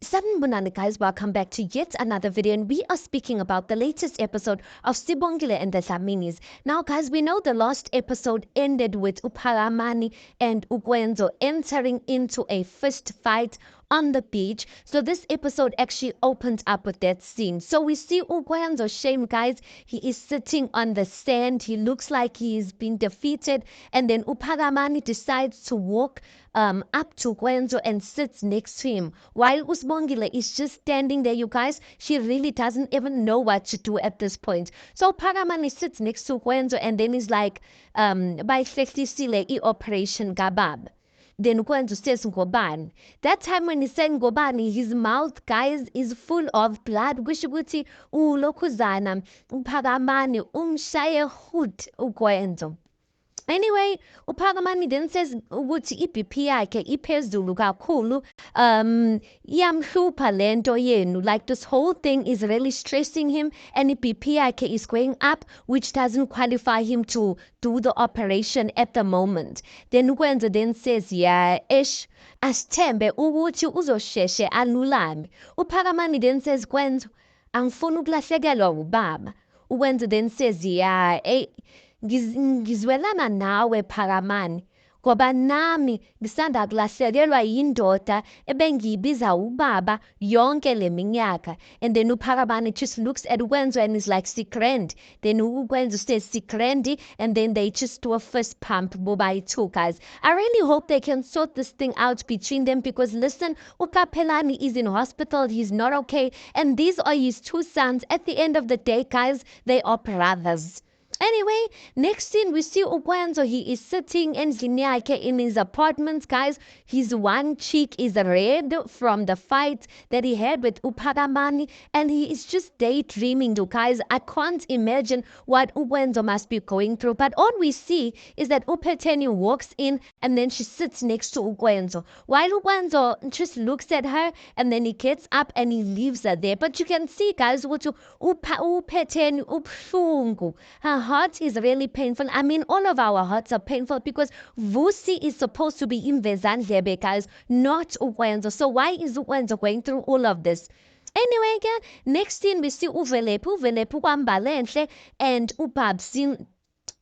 Sanibonani guys, welcome back to yet another video, and we are speaking about the latest episode of Sibongile and the Dlaminis. Now guys, we know the last episode ended with Uphakamani and Ukwenzo entering into a fist fight on the beach. So this episode actually opened up with that scene. So we see Ukwenzo shame guys, he is sitting on the sand, he looks like he's been defeated, and then Uphakamani decides to walk up to Ukwenzo and sits next to him while Usibongile is just standing there. You guys, she really doesn't even know what to do at this point. So Uphakamani sits next to Ukwenzo and then he's like, bayihlelisile i-operation kababa. Then Ukwenzo says ngobani. That time when he said ngobani, his mouth guys is full of blood. Kusho ukuthi ulokhuzana Uphakamani umshaye hood Ukwenzo. Anyway, Uphakamani then says ukuthi i-BP yakhe iphezulu kakhulu, iyamhlupha lento yenu, like this whole thing is really stressing him, and i-BP yakhe is going up, which doesn't qualify him to do the operation at the moment. Then Ukwenzo then says, yeah, asithembe ukuthi uzosheshe alulame. Uphakamani then says, Kwenzo, angifuni ukulahlekelwa ubaba. Ukwenzo then says, yeah, ngizwelana nawe Phakamani, ngoba nami ngisanda kulahlekelwa yindoda ebengiyibiza ubaba yonke le minyaka. And then Uphakamani just looks at Ukwenzo and is like, Sikrend. Then Ukwenzo says Sikrendi, and then they just do a fist pump bobayi-two guys. I really hope they can sort this thing out between them, because listen, uKapelani is in hospital, he's not okay, and these are his two sons. At the end of the day guys, they are brothers. Anyway, next scene we see Ukwenzo. He is sitting endlini yakhe in his apartment guys. His one cheek is red from the fight that he had with Uphakamani, and he is just daydreaming guys. I can't imagine what Ukwenzo must be going through, but all we see is that Upheteni walks in and then she sits next to Ukwenzo, while Ukwenzo just looks at her and then he gets up and he leaves her there. But you can see guys ukuthi Upheteni ubuhlungu. Her heart is really painful. I mean, all of our hearts are painful because Vusi is supposed to be in Vezandlebe guys, not Ukwenzo. So why is Ukwenzo going through all of this? Anyway, again, next scene we see Uvelepu kwambalenhle, and Ubabsi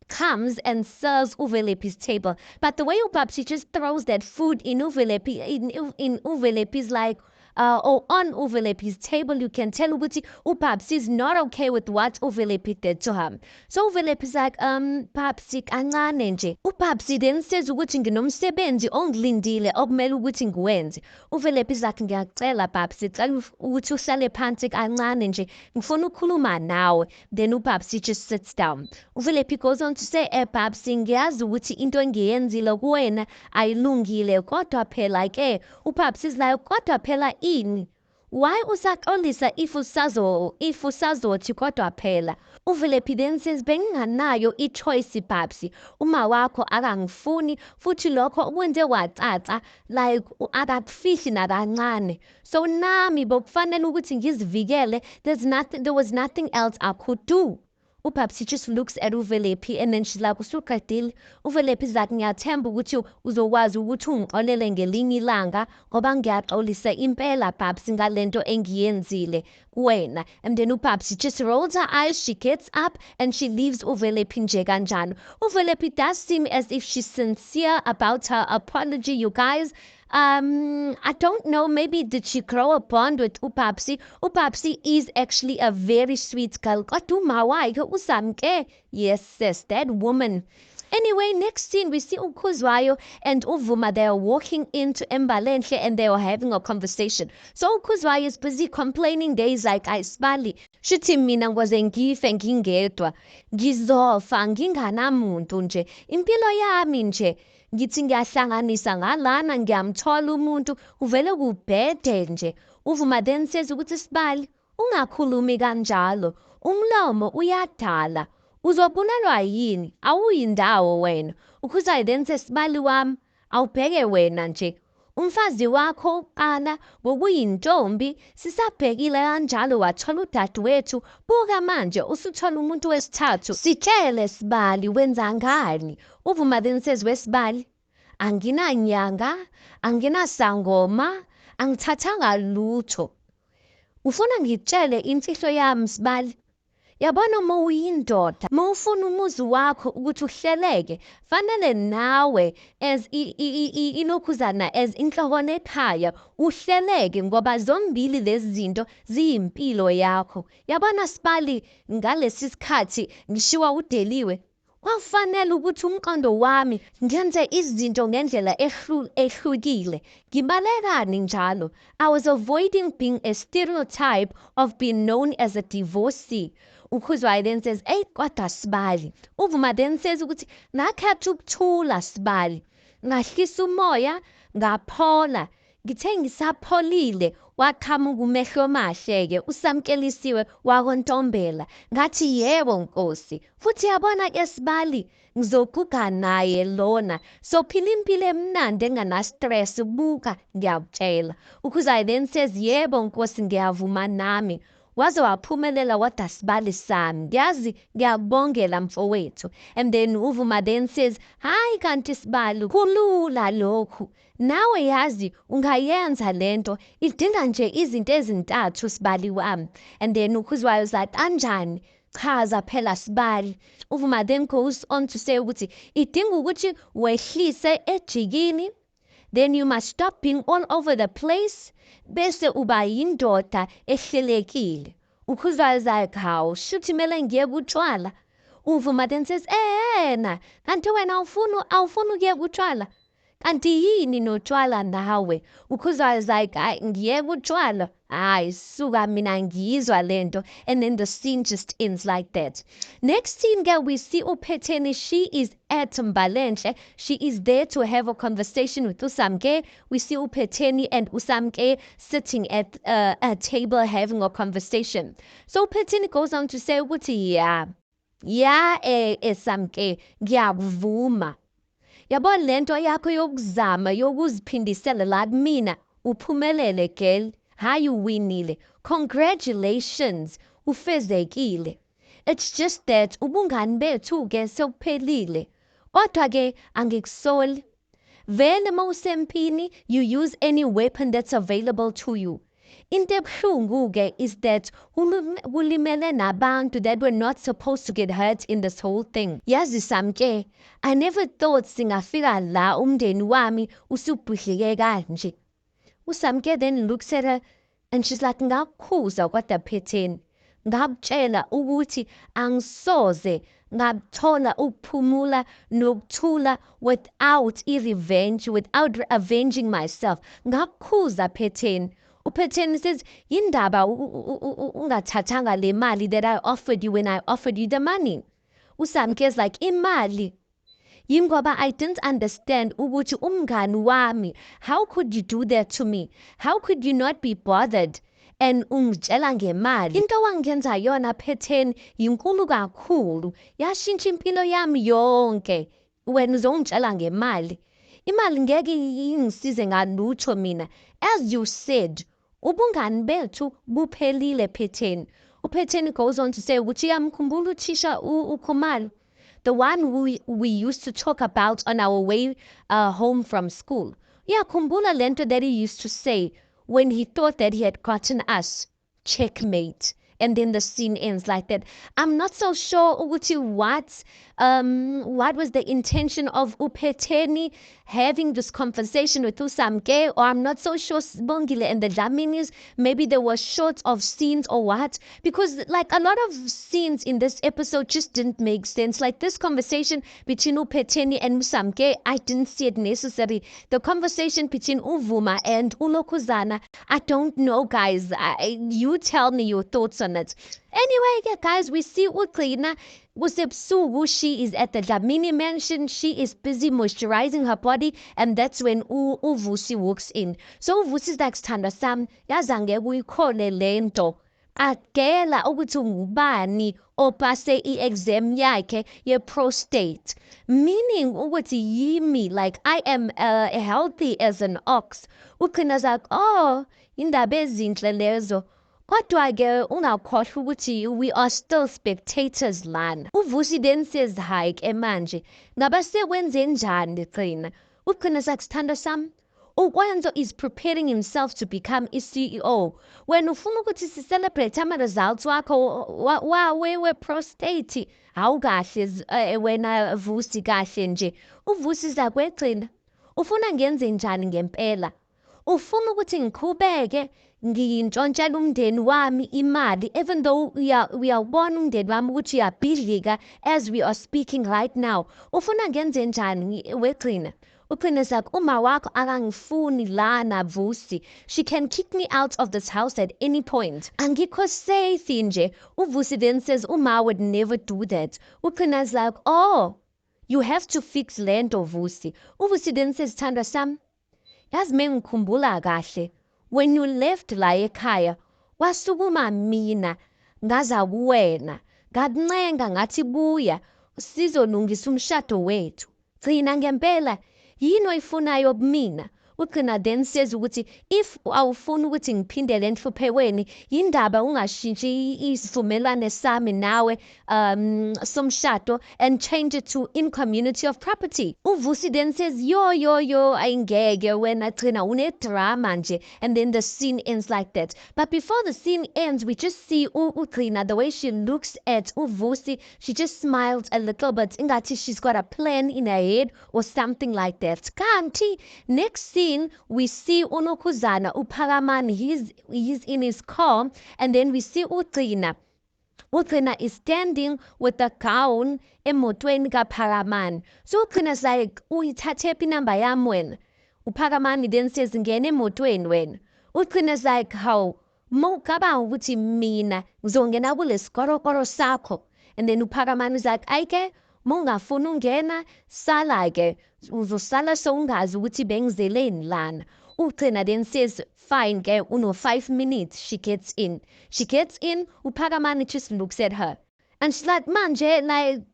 comes and serves Uvelepi's table. But the way Ubabsi just throws that food in Uvelepi, in Uvelepi's like, or on Uvelepi's table, you can tell ukuthi uPapsi is not okay with what Uvelepi did to him. So Uvelepi's like, Papsi kancane nje. uPapsi then says ukuthi nginomsebenzi ongilindile okumele ukuthi ngiwenze. Uvelepi's like, ngiyacela Papsi, cela ukuthi uhlale phansi kancane nje, ngifuna ukukhuluma nawe. Then uPapsi just sits down. Uvelepi goes on to say, Papsi, ngiyazi ukuthi into engiyenzile kuwena ayilungile, kodwa phela ke. uPapsi is like, kodwa phela ini? Why usaxolisa if usazothi kodwa phela? Uvelepi then says, benginganayo i-choice Papsi. Uma wakho akangifuni, futhi lokho ukwenze wacaca, like akakufihli nakancane. So nami bokufanele ukuthi ngizivikele. There was nothing else I could do. uPapsi just looks at Uvelepi and then she's like, usuqedile? Uvelepi is like, ngiyathemba ukuthi uzokwazi ukuthi ungixolele ngelinye ilanga, ngoba ngiyaxolisa impela Papsi ngalento engiyenzile kuwena. And then uPapsi just rolls her eyes, she gets up and she leaves Uvelepi nje kanjalo. Uvelepi does seem as if she's sincere about her apology, you guys. I don't know, maybe did she grow a bond with uPapsi? uPapsi is actually a very sweet girl. Yes, sis, that woman. Anyway, next scene we see uKhuzwayo and uVuma. They are walking into Embalenhle and they are having a conversation. So uKhuzwayo is busy complaining. There is like, Sibali, shuthi mina ngwaze ngife ngingedwa, ngizofa nginganamuntu nje, impilo yami nje ngithi ngiyahlanganisa ngalana ngiyamthola umuntu uvele kubhede nje. uVuma then says ukuthi Sibali, ungakhulumi kanjalo, umlomo uyadala, uzobulelwa yini? Awuyindawo wena. uKhuzwayo then says, Sibali wami, awubheke wena nje, umfazi wakho qala bokuyintombi, sisabhekile kanjalo wathola udadewethu, buka manje usuthola umuntu wesithathu. Sitshele Sibali, wenza ngani? uVuma then says, weSibali, anginanyanga, anginasangoma, angithathanga lutho. Ufuna ngitshele imfihlo yami Sibali? Yabona uma uyindoda, uma ufuna umuzi wakho ukuthi uhleleke, fanele nawe as ilokhuzana as inhloko ekhaya uhleleke ngoba zombili lezi zinto ziyimpilo yakho. Yabona Sibali, ngalesi sikhathi ngishiwa udeliwe, kwafanele ukuthi umqondo wami ngenze izinto ngendlela ehlukile. Ngibalekani njalo? I was avoiding being a stereotype of being known as a divorcee. Ukhuzwayo then says, "Hey, kodwa Sibali." Uvuma then says ukuthi ngakhetha ukuthula Sibali. Ngahlisa umoya, ngaphola. Ngithe ngisapholile, waqhamuka umehlo mahle-ke usamkelisiwe wakontombela. Ngathi yebo Nkosi. Futhi yabona-ke Sibali, ngizoguga naye lona. Sophila impilo emnandi engana-stress. Buka, ngiyakutshela. Ukhuzwayo then says, yebo Nkosi, ngiyavuma nami. Waze waphumelela wada Sibali sami. Ngiyazi ngiyabongela mfowethu. And then uvuma then says, hayi kanti Sibali, kulula lokhu. Nawe yazi ungayenza lento, idinga nje izinto ezintathu Sibali wami. And then ukhuzwayo zathi kanjani? Chaza phela Sibali. Uvuma then goes on to say ukuthi idinga ukuthi wehlise ejikini. Then you must stop being all over the place. Bese uba yindoda ehlelekile. Ukhuzwayo zathi hawu, shuthi kumele ngiyeke utshwala. Uvuma then says, na, kanti wena awufuni ukuyeka utshwala? Kanti yini notshwala nawe? Ukhuzwayo zathi hayi ngiyeke utshwala. Hayi suka mina ngiyizwa lento. And then the scene just ends like that. Next scene girl, we see uPhetheni. She is at Mbalenhle. She is there to have a conversation with Usamke. We see uPhetheni and Usamke sitting at a table having a conversation. So uPhetheni goes on to say ukuthi Samke ngiyakuvuma. Yabo lento yakho yokuzama yokuziphindisela la kumina uphumelele girl. Hayi uwinile. Congratulations. Ufezekile. It's just that ubungani bethu ke sewuphelile. Kodwa ke angikusoli. Vele mawusempini, you use any weapon that's available to you. Into ebuhlungu ke is that kulimele nabantu that were not supposed to get hurt in this whole thing. Yazi Samke, I never thought singafika la umndeni wami usubhidlike kanje. Usamke then looks at her and she's like, ngakukhuza kodwa Phetheni. Ngakutshela ukuthi angisoze ngathola ukuphumula nokuthula without revenge, without avenging myself. Ngakukhuza Phetheni. uPhetheni says, yindaba ungathathanga le mali that I offered you when I offered you the money. Usamke is like, imali. Yingoba I didn't understand ukuthi umngani wami. How could you do that to me? How could you not be bothered? And ungitshela ngemali. Into wangenza yona Phetheni yinkulu kakhulu. Yashintsha impilo yami yonke. Wena uzongitshela ngemali. Imali ngeke ingisize ngalutho mina. As you said, ubungani bethu buphelile Phetheni. uPhetheni goes on to say ukuthi yamkhumbula uthisha uKhumalo. The one we used to talk about on our way home from school. Kumbula lento that he used to say when he thought that he had gotten us. Checkmate. And then the scene ends like that. I'm not so sure ukuthi what was the intention of uPhetheni having this conversation with Usamke, or I'm not so sure Sibongile and the Dlaminis, maybe there were shorts of scenes or what, because like a lot of scenes in this episode just didn't make sense. Like this conversation between uPhetheni and Usamke, I didn't see it necessary. The conversation between Uvuma and Ulokhuzana, I don't know guys. You tell me your thoughts on it. Anyway, yeah, guys, we see uKlina Usebusuku. She is at the Dlamini mansion. She is busy moisturizing her body, and that's when uVusi walks in. So uVusi is like, Sithandwa sami, yazange uyikhole lento. Akela ukuthi ngubani opase i-exam yakhe ye-prostate. Meaning ukuthi yimi, like I am healthy as an ox. Ukhina's like, oh, indaba ezinhle lezo. Kodwa-ke ungakhohlwa ukuthi we are still spectators lana. uVusi then says, hayi ke manje, ngabe sekwenze njani Gcina? Ugcina sathi, Sithandwa sami, uKwenzo is preparing himself to become a CEO. When ufuna ukuthi si-celebrate ama-results wakho we-prostate, hawu kahle wena Vusi kahle nje. uVusi zakwegcina ufuna ngenze njani ngempela? Ufuna ukuthi ngiqhubeke ngintshontshela umndeni wami imali, even though uyawubona umndeni wami ukuthi uyabhidlika as we are speaking right now. Ufuna ngenze njani wegcina? Ugcina zakhe uma wakho akangifuni lana Vusi. She can kick me out of this house at any point. Angikho safe nje. uVusi then says uma would never do that. Ugcina's like, oh, you have to fix lento Vusi. uVusi then says, Thandwa sami, yazi mengikhumbula kahle, when you left la ekhaya, wasukuma mina, ngaza kuwena, ngakuncenga ngathi buya, sizolungisa umshado wethu. Gcina ngempela, yini oyifunayo kumina? Ugcina then says ukuthi if awufuni ukuthi ngiphindele enhlupheweni, yindaba ungashintshi isivumelwane sami nawe somshado and change it to in community of property. uVusi then says yo ayingeke wena gcina une-drama nje, and then the scene ends like that. But before the scene ends, we just see uGcina, the way she looks at uVusi, she just smiles a little bit, ingathi she's got a plan in her head or something like that. Kanti next scene we see uNokuzana uPhakamani, he's in his car, and then we see uGcina. uGcina is standing with a gown emotweni kaPhakamani. So uGcina's like, uyithathephi inamba yami wena? uPhakamani then says, ngena emotweni wena. uGcina's like, hawu, mawucabanga ukuthi mina ngizongena kulesikorokoro sakho? And then uPhakamani is like, ayike, mawungafuni ungena, sala-ke, uzosala sowungazi ukuthi bengizeleni lana. uGcina then says, fine ke, 5 minutes. She gets in, uPhakamani just looks at her, and she's like, manje, like,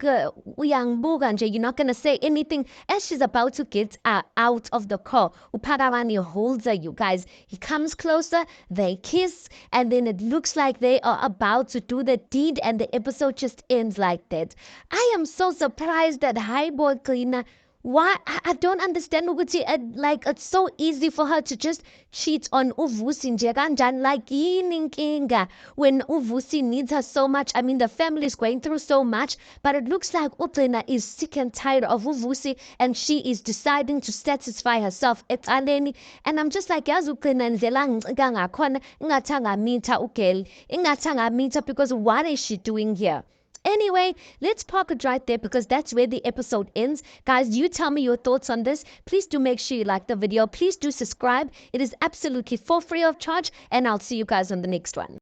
uyangibuka nje, you're not gonna say anything. As she's about to get out of the car, uPhakamani holds her, you guys. He comes closer, they kiss, and then it looks like they are about to do the deed, and the episode just ends like that. I am so surprised that Highboy Gcina, why? I don't understand ukuthi like it's so easy for her to just cheat on uVusi nje kanjani, like yini inkinga when uVusi needs her so much. I mean, the family is going through so much, but it looks like uGcina is sick and tired of uVusi, and she is deciding to satisfy herself ecaleni. And I'm just like, yazi uGcina ndlela ngicika ngakhona ingathi angamitha ugirl, ingathi angamitha, because what is she doing here? Anyway, let's park it right there because that's where the episode ends. Guys, you tell me your thoughts on this. Please do make sure you like the video. Please do subscribe. It is absolutely for free of charge, and I'll see you guys on the next one.